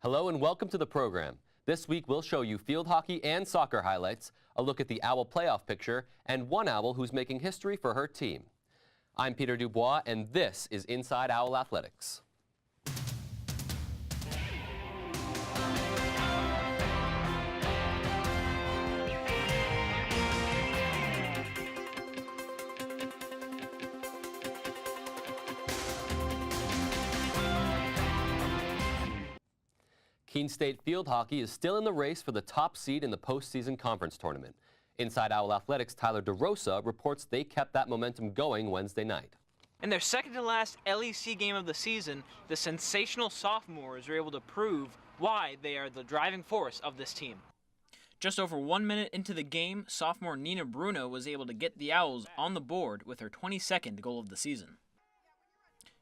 Hello and welcome to the program. This week we'll show you field hockey and soccer highlights, a look at the Owl playoff picture, and one Owl who's making history for her team. I'm Peter Dubois, and this is Inside Owl Athletics. Keene State field hockey is still in the race for the top seed in the postseason conference tournament. Inside Owl Athletics' Tyler DeRosa reports they kept that momentum going Wednesday night. In their second-to-last LEC game of the season, the sensational sophomores were able to prove why they are the driving force of this team. Just over 1 minute into the game, sophomore Nina Bruno was able to get the Owls on the board with her 22nd goal of the season.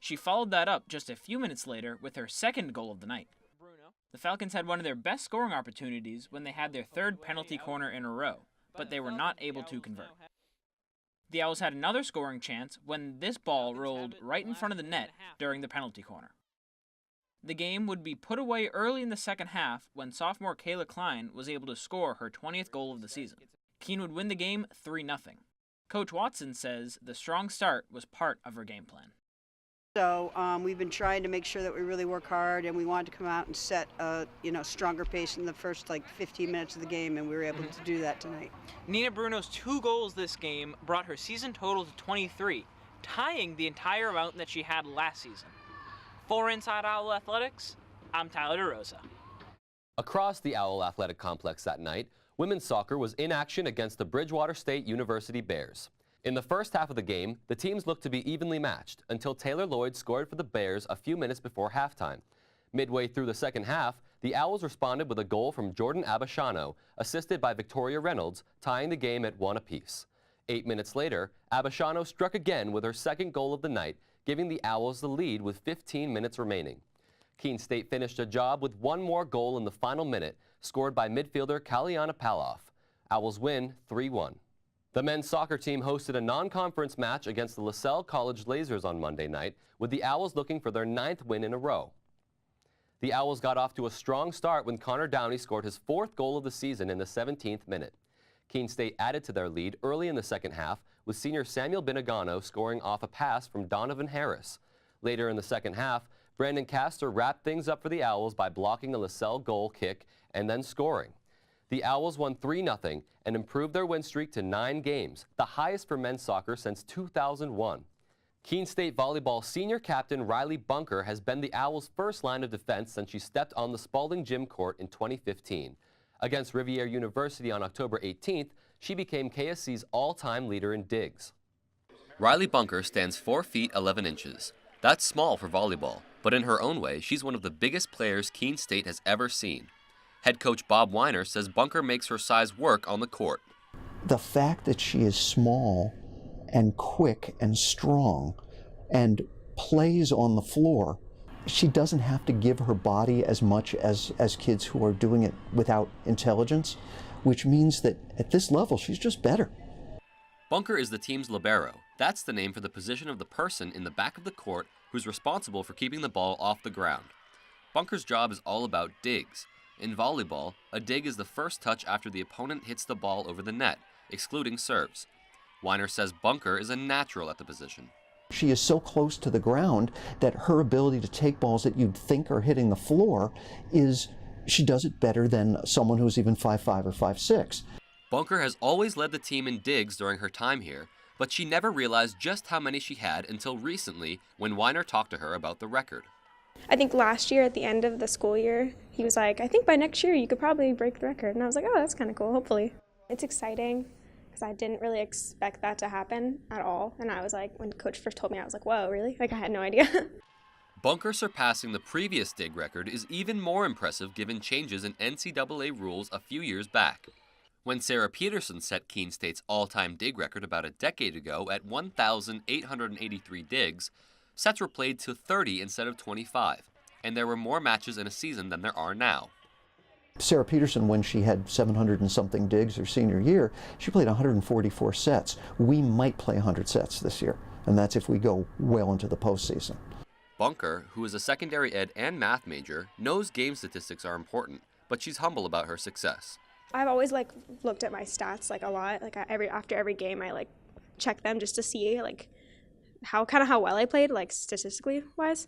She followed that up just a few minutes later with her second goal of the night. The Falcons had one of their best scoring opportunities when they had their third penalty corner in a row, but they were not able to convert. The Owls had another scoring chance when this ball rolled right in front of the net during the penalty corner. The game would be put away early in the second half when sophomore Kayla Klein was able to score her 20th goal of the season. Keene would win the game 3-0. Coach Watson says the strong start was part of her game plan. So we've been trying to make sure that we really work hard, and we wanted to come out and set a stronger pace in the first 15 minutes of the game, and we were able to do that tonight. Nina Bruno's 2 goals this game brought her season total to 23, tying the entire amount that she had last season. For Inside Owl Athletics, I'm Tyler DeRosa. Across the Owl Athletic Complex that night, women's soccer was in action against the Bridgewater State University Bears. In the first half of the game, the teams looked to be evenly matched until Taylor Lloyd scored for the Bears a few minutes before halftime. Midway through the second half, the Owls responded with a goal from Jordan Abashano, assisted by Victoria Reynolds, tying the game at 1 apiece. 8 minutes later, Abashano struck again with her second goal of the night, giving the Owls the lead with 15 minutes remaining. Keene State finished a job with one more goal in the final minute, scored by midfielder Kalyana Paloff. Owls win 3-1. The men's soccer team hosted a non-conference match against the LaSalle College Lasers on Monday night, with the Owls looking for their 9th win in a row. The Owls got off to a strong start when Connor Downey scored his 4th goal of the season in the 17th minute. Keene State added to their lead early in the second half, with senior Samuel Binagano scoring off a pass from Donovan Harris. Later in the second half, Brandon Castor wrapped things up for the Owls by blocking a LaSalle goal kick and then scoring. The Owls won 3-0 and improved their win streak to 9 games, the highest for men's soccer since 2001. Keene State volleyball senior captain Riley Bunker has been the Owls' first line of defense since she stepped on the Spalding Gym court in 2015. Against Rivier University on October 18th, she became KSC's all-time leader in digs. Riley Bunker stands 4 feet 11 inches. That's small for volleyball, but in her own way, she's one of the biggest players Keene State has ever seen. Head coach Bob Weiner says Bunker makes her size work on the court. The fact that she is small and quick and strong and plays on the floor, she doesn't have to give her body as much as kids who are doing it without intelligence, which means that at this level, she's just better. Bunker is the team's libero. That's the name for the position of the person in the back of the court who's responsible for keeping the ball off the ground. Bunker's job is all about digs. In volleyball, a dig is the first touch after the opponent hits the ball over the net, excluding serves. Weiner says Bunker is a natural at the position. She is so close to the ground that her ability to take balls that you'd think are hitting the floor she does it better than someone who's even 5'5" or 5'6". Bunker has always led the team in digs during her time here, but she never realized just how many she had until recently when Weiner talked to her about the record. I think last year at the end of the school year, he was like, I think by next year you could probably break the record. And I was like, oh, that's kind of cool, hopefully. It's exciting because I didn't really expect that to happen at all. And I was like, when Coach first told me, I was like, whoa, really? Like, I had no idea. Bunker surpassing the previous dig record is even more impressive given changes in NCAA rules a few years back. When Sarah Peterson set Keene State's all-time dig record about a decade ago at 1,883 digs, sets were played to 30 instead of 25, and there were more matches in a season than there are now. Sarah Peterson, when she had 700 and something digs her senior year, she played 144 sets. We might play 100 sets this year, and that's if we go well into the postseason. Bunker, who is a secondary ed and math major, knows game statistics are important, but she's humble about her success. I've always looked at my stats a lot. After every game, I check them just to see how well I played, statistically wise.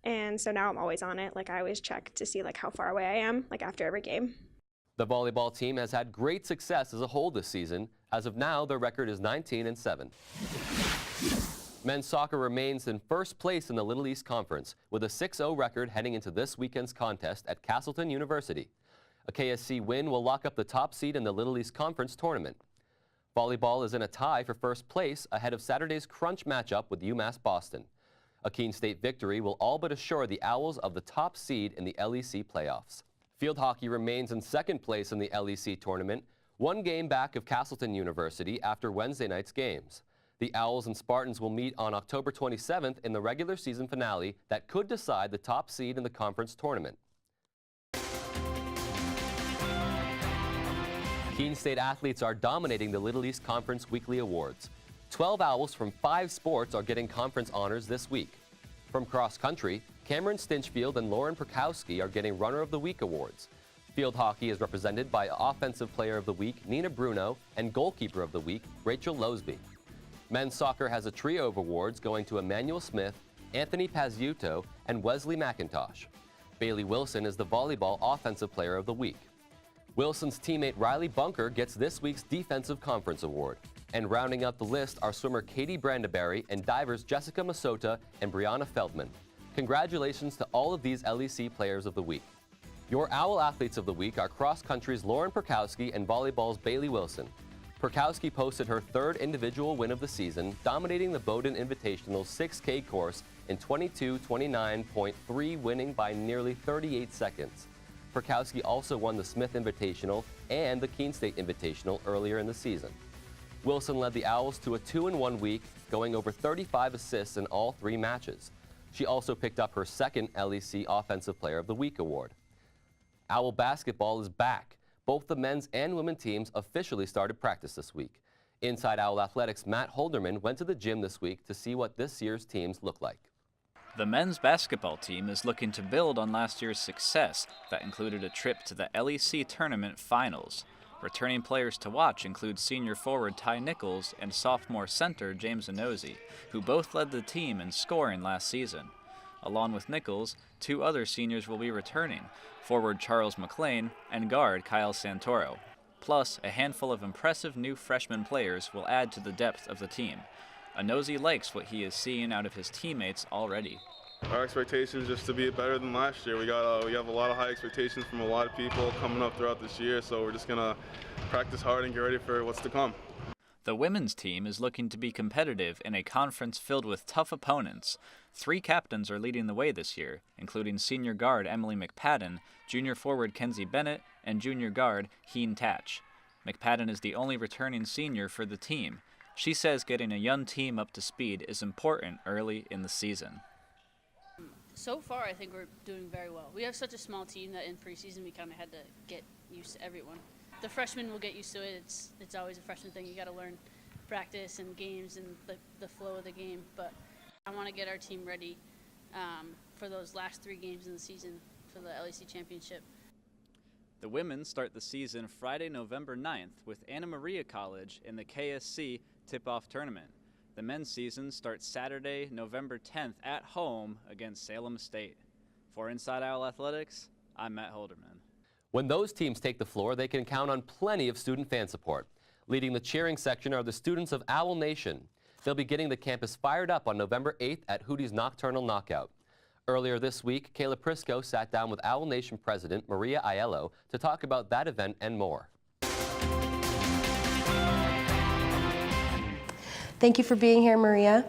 And so now I'm always on it. I always check to see how far away I am after every game. The volleyball team has had great success as a whole this season. As of now, their record is 19-7. Men's soccer remains in first place in the Little East Conference with a 6-0 record heading into this weekend's contest at Castleton University. A KSC win will lock up the top seed in the Little East Conference tournament. Volleyball is in a tie for first place ahead of Saturday's crunch matchup with UMass Boston. A Keene State victory will all but assure the Owls of the top seed in the LEC playoffs. Field hockey remains in second place in the LEC tournament, one game back of Castleton University after Wednesday night's games. The Owls and Spartans will meet on October 27th in the regular season finale that could decide the top seed in the conference tournament. Keene State athletes are dominating the Little East Conference Weekly Awards. 12 Owls from 5 sports are getting conference honors this week. From cross country, Cameron Stinchfield and Lauren Perkowski are getting Runner of the Week awards. Field hockey is represented by Offensive Player of the Week Nina Bruno and Goalkeeper of the Week Rachel Losby. Men's soccer has a trio of awards going to Emmanuel Smith, Anthony Paziuto, and Wesley Mcintosh. Bailey Wilson is the Volleyball Offensive Player of the Week. Wilson's teammate Riley Bunker gets this week's Defensive Conference Award. And rounding out the list are swimmer Katie Brandeberry and divers Jessica Masota and Brianna Feldman. Congratulations to all of these LEC Players of the Week. Your Owl Athletes of the Week are cross country's Lauren Perkowski and volleyball's Bailey Wilson. Perkowski posted her third individual win of the season, dominating the Bowdoin Invitational 6K course in 22:29.3, winning by nearly 38 seconds. Perkowski also won the Smith Invitational and the Keene State Invitational earlier in the season. Wilson led the Owls to a 2-1 week, going over 35 assists in all 3 matches. She also picked up her second LEC Offensive Player of the Week award. Owl basketball is back. Both the men's and women's teams officially started practice this week. Inside Owl Athletics' Matt Holderman went to the gym this week to see what this year's teams look like. The men's basketball team is looking to build on last year's success that included a trip to the LEC Tournament Finals. Returning players to watch include senior forward Ty Nichols and sophomore center James Anozi, who both led the team in scoring last season. Along with Nichols, 2 other seniors will be returning, forward Charles McLean and guard Kyle Santoro. Plus, a handful of impressive new freshman players will add to the depth of the team. Anozi likes what he is seeing out of his teammates already. Our expectations just to be better than last year. We have a lot of high expectations from a lot of people coming up throughout this year, so we're just gonna practice hard and get ready for what's to come. The women's team is looking to be competitive in a conference filled with tough opponents. 3 captains are leading the way this year, including senior guard Emily McPadden, junior forward Kenzie Bennett, and junior guard Heen Tatch. McPadden is the only returning senior for the team. She says getting a young team up to speed is important early in the season. So far, I think we're doing very well. We have such a small team that in preseason we kind of had to get used to everyone. The freshmen will get used to it. It's always a freshman thing. You got to learn practice and games and the flow of the game. But I want to get our team ready for those last 3 games in the season for the LEC Championship. The women start the season Friday, November 9th with Anna Maria College in the KSC Tip-Off Tournament. The men's season starts Saturday, November 10th at home against Salem State. For Inside Owl Athletics, I'm Matt Holderman. When those teams take the floor, they can count on plenty of student fan support. Leading the cheering section are the students of Owl Nation. They'll be getting the campus fired up on November 8th at Hootie's Nocturnal Knockout. Earlier this week, Kayla Prisco sat down with Owl Nation President Maria Aiello to talk about that event and more. Thank you for being here, Maria.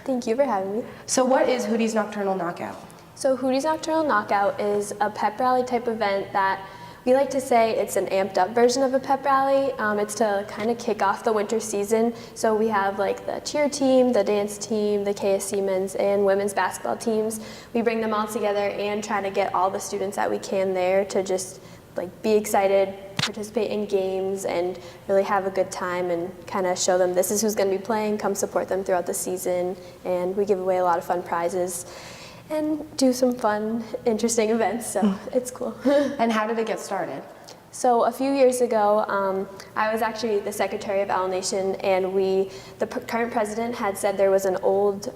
Thank you for having me. So what is Hootie's Nocturnal Knockout? So Hootie's Nocturnal Knockout is a pep rally type event that we like to say it's an amped up version of a pep rally. It's to kind of kick off the winter season. So we have like the cheer team, the dance team, the KSC men's and women's basketball teams. We bring them all together and try to get all the students that we can there to just like be excited, participate in games, and really have a good time and kind of show them this is who's going to be playing, come support them throughout the season, and we give away a lot of fun prizes. and do some fun, interesting events, so it's cool. And how did it get started? So a few years ago, I was actually the secretary of Owl Nation, and the current president had said there was an old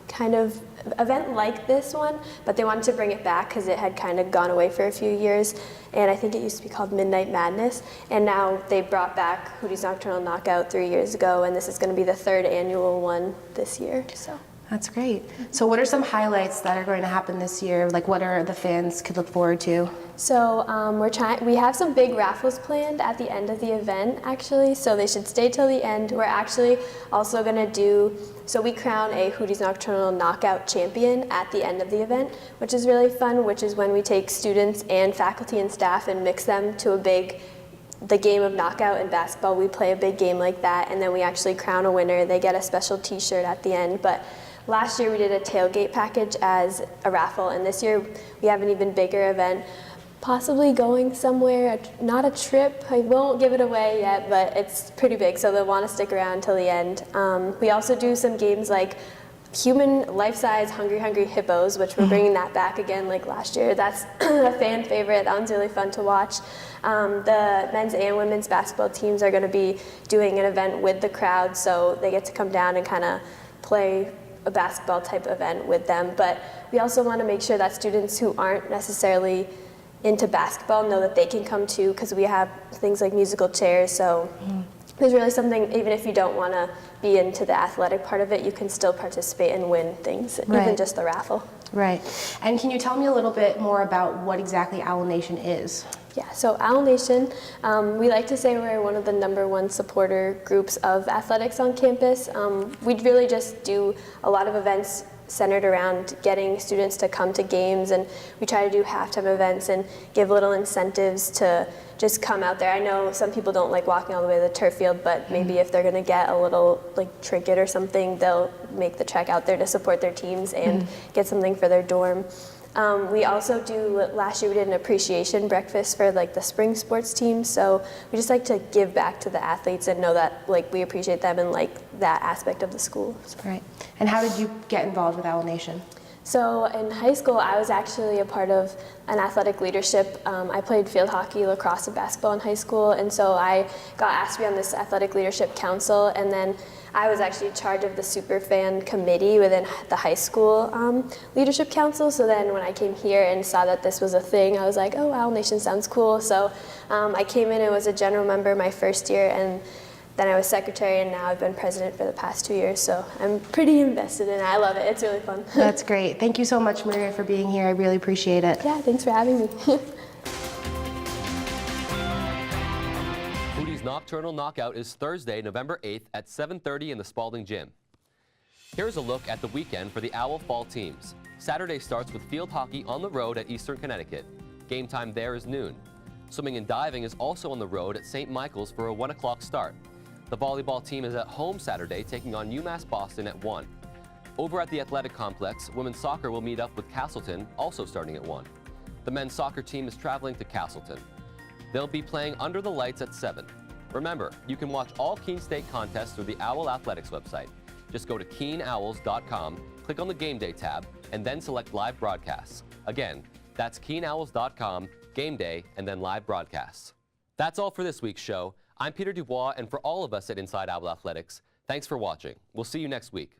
kind of event like this one, but they wanted to bring it back because it had kind of gone away for a few years, and I think it used to be called Midnight Madness, and now they brought back Hootie's Nocturnal Knockout 3 years ago, and this is going to be the 3rd annual one this year. So. That's great. So what are some highlights that are going to happen this year? Like what are the fans could look forward to? So we have some big raffles planned at the end of the event, actually, so they should stay till the end. We're actually also going to we crown a Hootie's Nocturnal Knockout champion at the end of the event, which is really fun, which is when we take students and faculty and staff and mix them to the game of knockout in basketball. We play a big game like that, and then we actually crown a winner. They get a special t-shirt at the end. But last year we did a tailgate package as a raffle, and this year we have an even bigger event, possibly going somewhere, not a trip. I won't give it away yet, but it's pretty big, so they'll want to stick around till the end. We also do some games like human life-size Hungry Hungry Hippos, which we're bringing that back again like last year. That's a fan favorite. That one's really fun to watch. The men's and women's basketball teams are going to be doing an event with the crowd, so they get to come down and kind of play a basketball type event with them. But we also want to make sure that students who aren't necessarily into basketball know that they can come too, because we have things like musical chairs, so there's really something, even if you don't want to be into the athletic part of it, you can still participate and win things, even just the raffle. Right. And can you tell me a little bit more about what exactly Owl Nation is? Yeah, so Owl Nation, we like to say we're one of the #1 supporter groups of athletics on campus. We really just do a lot of events centered around getting students to come to games, and we try to do halftime events and give little incentives to just come out there. I know some people don't like walking all the way to the turf field, but maybe if they're going to get a little trinket or something, they'll make the trek out there to support their teams and get something for their dorm. We also last year we did an appreciation breakfast for the spring sports team, so we just like to give back to the athletes and know that we appreciate them and that aspect of the school. Right. And how did you get involved with Owl Nation? So in high school, I was actually a part of an athletic leadership. I played field hockey, lacrosse, and basketball in high school, and so I got asked to be on this athletic leadership council, and then I was actually in charge of the superfan committee within the high school leadership council. So then when I came here and saw that this was a thing, I was like, oh, Owl Nation sounds cool. So I came in and was a general member my first year, and then I was secretary, and now I've been president for the past 2 years. So I'm pretty invested in it. I love it. It's really fun. That's great. Thank you so much, Maria, for being here. I really appreciate it. Yeah, thanks for having me. Hootie's Nocturnal Knockout is Thursday, November 8th at 7:30 in the Spalding Gym. Here's a look at the weekend for the Owl fall teams. Saturday starts with field hockey on the road at Eastern Connecticut. Game time there is noon. Swimming and diving is also on the road at St. Michael's for a 1 o'clock start. The volleyball team is at home Saturday, taking on UMass Boston at 1. Over at the athletic complex, women's soccer will meet up with Castleton, also starting at 1. The men's soccer team is traveling to Castleton. They'll be playing under the lights at 7. Remember, you can watch all Keene State contests through the Owl Athletics website. Just go to KeeneOwls.com, click on the Game Day tab, and then select Live Broadcasts. Again, that's KeeneOwls.com, Game Day, and then Live Broadcasts. That's all for this week's show. I'm Peter Dubois, and for all of us at Inside Owl Athletics, thanks for watching. We'll see you next week.